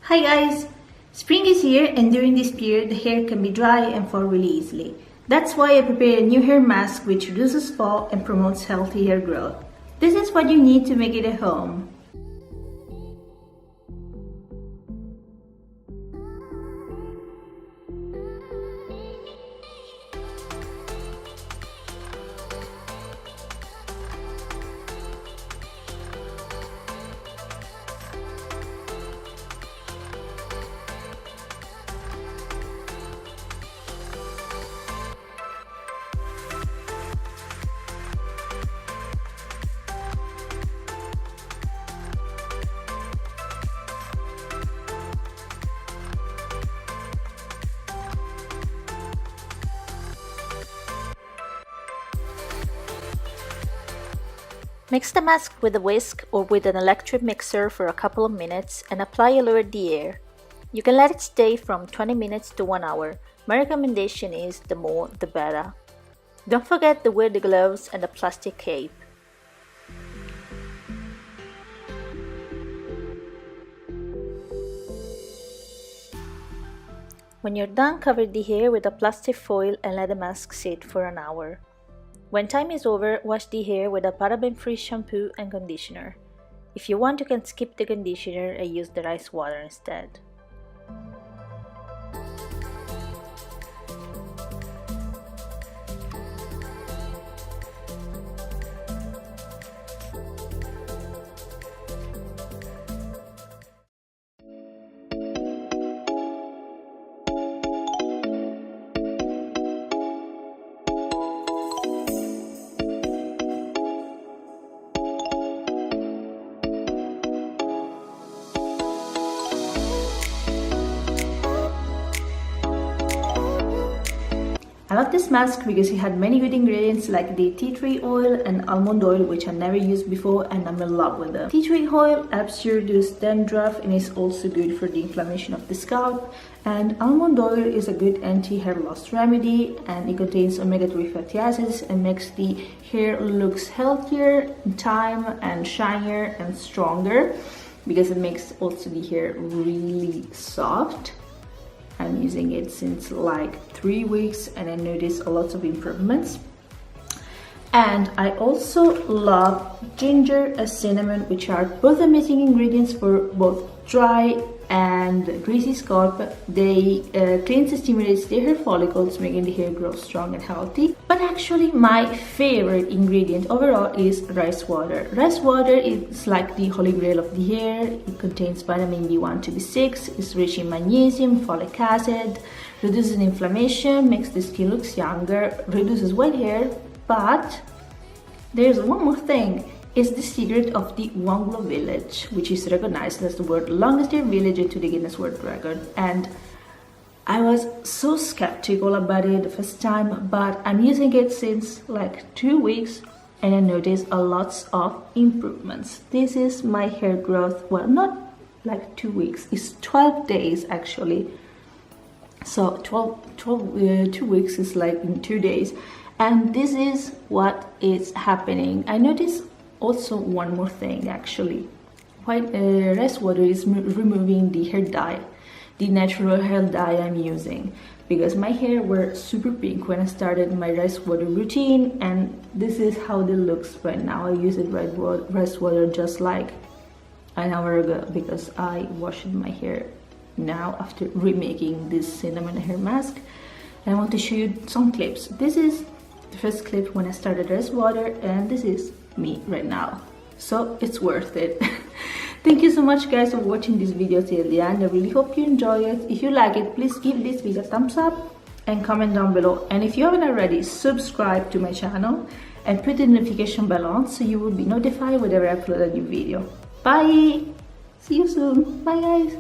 Hi guys! Spring is here and during this period the hair can be dry and fall really easily. That's why I prepared a new hair mask which reduces fall and promotes healthy hair growth. This is what you need to make it at home. Mix the mask with a whisk or with an electric mixer for a couple of minutes and apply all over the hair. You can let it stay from 20 minutes to 1 hour. My recommendation is the more the better. Don't forget to wear the gloves and the plastic cape. When you're done, cover the hair with a plastic foil and let the mask sit for an hour. When time is over, wash the hair with a paraben-free shampoo and conditioner. If you want, you can skip the conditioner and use the rice water instead. I love this mask because it had many good ingredients like the tea tree oil and almond oil, which I never used before and I'm in love with them. Tea tree oil helps you reduce dandruff and is also good for the inflammation of the scalp, and almond oil is a good anti-hair loss remedy and it contains omega-3 fatty acids and makes the hair looks healthier in time and shinier and stronger because it makes also the hair really soft. I'm using it since like 3 weeks and I noticed a lot of improvements. And I also love ginger and cinnamon, which are both amazing ingredients for both dry and greasy scalp. They cleanse and stimulates the hair follicles, making the hair grow strong and healthy. But actually my favorite ingredient overall is rice water. Rice water is like the holy grail of the hair. It contains vitamin B1 to B6, is rich in magnesium, folic acid, reduces inflammation, makes the skin look younger, reduces white hair. But there's one more thing. It's the secret of the Wanglo village, which is recognized as the world's longest hair village into the Guinness World Record. And I was so skeptical about it the first time, but I'm using it since like 2 weeks and I noticed a lot of improvements. This is my hair growth, well, not like 2 weeks, it's 12 days actually. So 2 weeks is like in 2 days. And this is what is happening. I noticed also one more thing actually. White rice water is removing the hair dye, the natural hair dye I'm using, because my hair were super pink when I started my rice water routine, and this is how it looks right now. I used rice water just like an hour ago because I washed my hair now after remaking this cinnamon hair mask. And I want to show you some clips. This is the first clip when I started rice water, and this is me right now, so it's worth it. Thank you so much guys for watching this video till the end. I really hope you enjoy it. If you like it, please give this video a thumbs up and comment down below, and if you haven't already, subscribe to my channel and put the notification bell on so you will be notified whenever I upload a new video. Bye, see you soon. Bye guys.